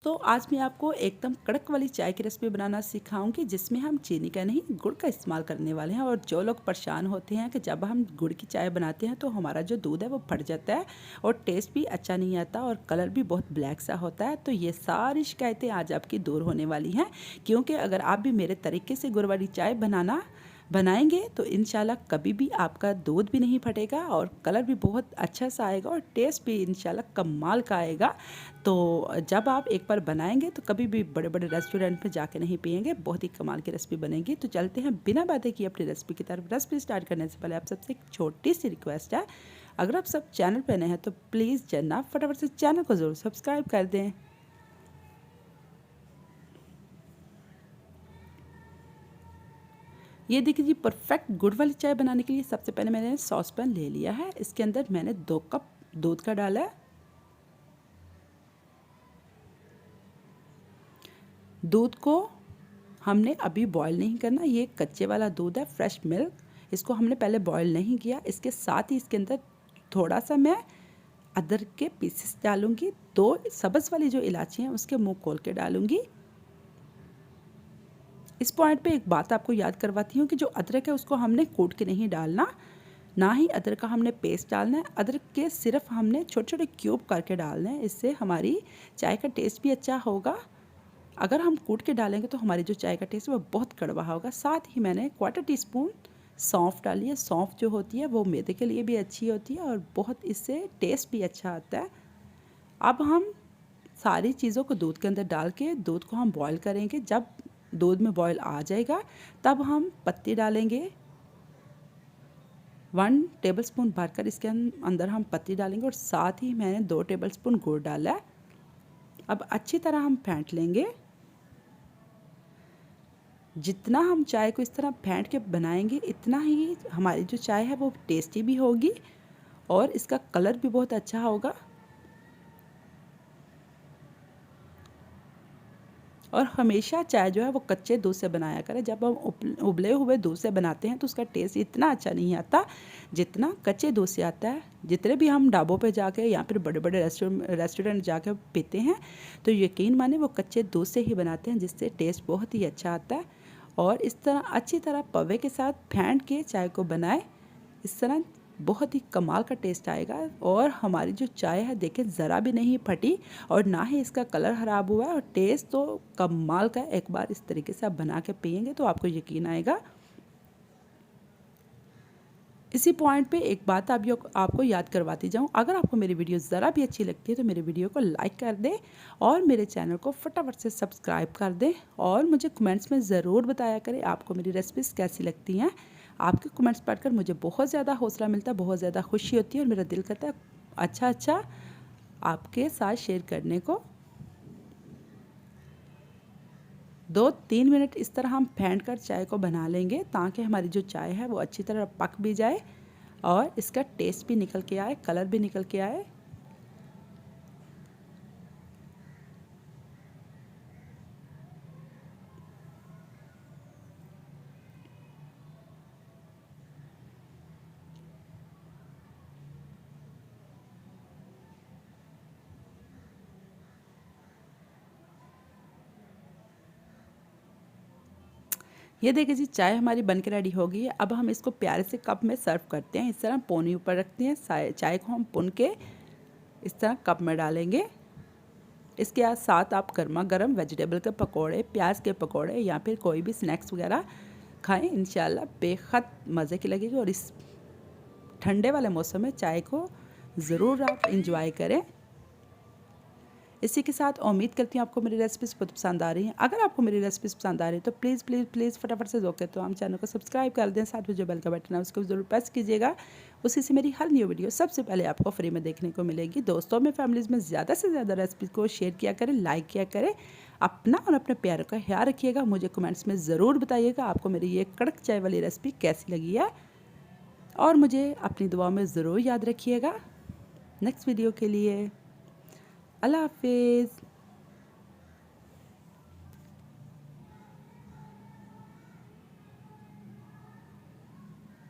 तो आज मैं आपको एकदम कड़क वाली चाय की रेसिपी बनाना सिखाऊंगी जिसमें हम चीनी का नहीं गुड़ का इस्तेमाल करने वाले हैं। और जो लोग परेशान होते हैं कि जब हम गुड़ की चाय बनाते हैं तो हमारा जो दूध है वो फट जाता है और टेस्ट भी अच्छा नहीं आता और कलर भी बहुत ब्लैक सा होता है, तो ये सारी शिकायतें आज आपकी दूर होने वाली हैं। क्योंकि अगर आप भी मेरे तरीके से गुड़ वाली चाय बनाएंगे तो इंशाल्लाह कभी भी आपका दूध भी नहीं फटेगा और कलर भी बहुत अच्छा सा आएगा और टेस्ट भी इंशाल्लाह कमाल का आएगा। तो जब आप एक बार बनाएंगे तो कभी भी बड़े बड़े रेस्टोरेंट में जाके नहीं पिएंगे, बहुत ही कमाल की रेसिपी बनेगी। तो चलते हैं बिना बातें किए अपनी रेसिपी की तरफ। रेसिपी स्टार्ट करने से पहले आप सबसे एक छोटी सी रिक्वेस्ट है, अगर आप सब चैनल पर नए हैं तो प्लीज़ जनाब फटाफट से चैनल को ज़रूर सब्सक्राइब कर दें। ये देखिए जी, परफेक्ट गुड़ वाली चाय बनाने के लिए सबसे पहले मैंने सॉस पैन ले लिया है। इसके अंदर मैंने 2 कप दूध का डाला है। दूध को हमने अभी बॉईल नहीं करना, ये कच्चे वाला दूध है, फ्रेश मिल्क। इसको हमने पहले बॉईल नहीं किया। इसके साथ ही इसके अंदर थोड़ा सा मैं अदरक के पीसेस डालूंगी। 2 सब्ज़ वाली जो इलायची हैं उसके मुंह खोल के डालूंगी। इस पॉइंट पे एक बात आपको याद करवाती हूँ कि जो अदरक है उसको हमने कूट के नहीं डालना, ना ही अदरक का हमने पेस्ट डालना है। अदरक के सिर्फ हमने छोटे छोटे क्यूब करके डालना है, इससे हमारी चाय का टेस्ट भी अच्छा होगा। अगर हम कूट के डालेंगे तो हमारी जो चाय का टेस्ट है वो बहुत कड़वा होगा। साथ ही मैंने 1/4 टीस्पून सौंफ डाली है। सौंफ जो होती है वो मैदे के लिए भी अच्छी होती है और बहुत इससे टेस्ट भी अच्छा आता है। अब हम सारी चीज़ों को दूध के अंदर डाल के दूध को हम बॉईल करेंगे। जब दूध में बॉईल आ जाएगा तब हम पत्ती डालेंगे। 1 टेबलस्पून भरकर इसके अंदर हम पत्ती डालेंगे और साथ ही मैंने 2 टेबलस्पून गुड़ डाला है। अब अच्छी तरह हम फेंट लेंगे। जितना हम चाय को इस तरह फेंट के बनाएंगे इतना ही हमारी जो चाय है वो टेस्टी भी होगी और इसका कलर भी बहुत अच्छा होगा। और हमेशा चाय जो है वो कच्चे दूध से बनाया करें। जब हम उबले हुए दूध से बनाते हैं तो उसका टेस्ट इतना अच्छा नहीं आता जितना कच्चे दूध से आता है। जितने भी हम ढाबों पे जाके या फिर बड़े बड़े रेस्टोरेंट जाके पीते हैं तो यकीन माने वो कच्चे दूध से ही बनाते हैं, जिससे टेस्ट बहुत ही अच्छा आता है। और इस तरह अच्छी तरह पवे के साथ फेंट के चाय को बनाए, इस तरह बहुत ही कमाल का टेस्ट आएगा। और हमारी जो चाय है देखें ज़रा भी नहीं फटी और ना ही इसका कलर ख़राब हुआ है और टेस्ट तो कमाल का है। एक बार इस तरीके से आप बना के पिएंगे तो आपको यकीन आएगा। इसी पॉइंट पे एक बात आपको याद करवाती जाऊँ, अगर आपको मेरी वीडियो ज़रा भी अच्छी लगती है तो मेरे वीडियो को लाइक कर दें और मेरे चैनल को फटाफट से सब्सक्राइब कर दें। और मुझे कमेंट्स में ज़रूर बताया करें आपको मेरी रेसिपीज़ कैसी लगती हैं। आपके कमेंट्स पढ़कर मुझे बहुत ज़्यादा हौसला मिलता है, बहुत ज़्यादा खुशी होती है और मेरा दिल करता है अच्छा आपके साथ शेयर करने को। 2-3 मिनट इस तरह हम फेंट कर चाय को बना लेंगे ताकि हमारी जो चाय है वो अच्छी तरह पक भी जाए और इसका टेस्ट भी निकल के आए, कलर भी निकल के आए। ये देखिए जी, चाय हमारी बनके रेडी हो गई है। अब हम इसको प्यारे से कप में सर्व करते हैं। इस तरह पौनी ऊपर रखते हैं, चाय को हम पुन के इस तरह कप में डालेंगे। इसके साथ आप गर्मा गर्म वेजिटेबल के पकोड़े, प्याज के पकोड़े या फिर कोई भी स्नैक्स वगैरह खाएं, इंशाल्लाह बेहद मज़े की लगेगी। और इस ठंडे वाले मौसम में चाय को ज़रूर आप इंजॉय करें। इसी के साथ उम्मीद करती हूँ आपको मेरी रेसिपीज़ बहुत पसंद आ रही हैं। अगर आपको मेरी रेसिपीज़ पसंद आ रही है तो प्लीज़ प्लीज़ प्लीज़ फटाफट से जो कहते हो हम चैनल को सब्सक्राइब कर दें। साथ में जो बेल का बटन है उसको ज़रूर प्रेस कीजिएगा, उसी से मेरी हर न्यू वीडियो सबसे पहले आपको फ्री में देखने को मिलेगी। दोस्तों में, फैमिलीज़ में ज़्यादा से ज़्यादा रेसिपीज़ को शेयर किया करें, लाइक किया करें। अपना और अपने प्यार का ख्याल रखिएगा। मुझे कमेंट्स में ज़रूर बताइएगा आपको मेरी ये कड़क चाय वाली रेसिपी कैसी लगी है और मुझे अपनी दुआ में ज़रूर याद रखिएगा। नेक्स्ट वीडियो के लिए अल्लाह हाफिज़।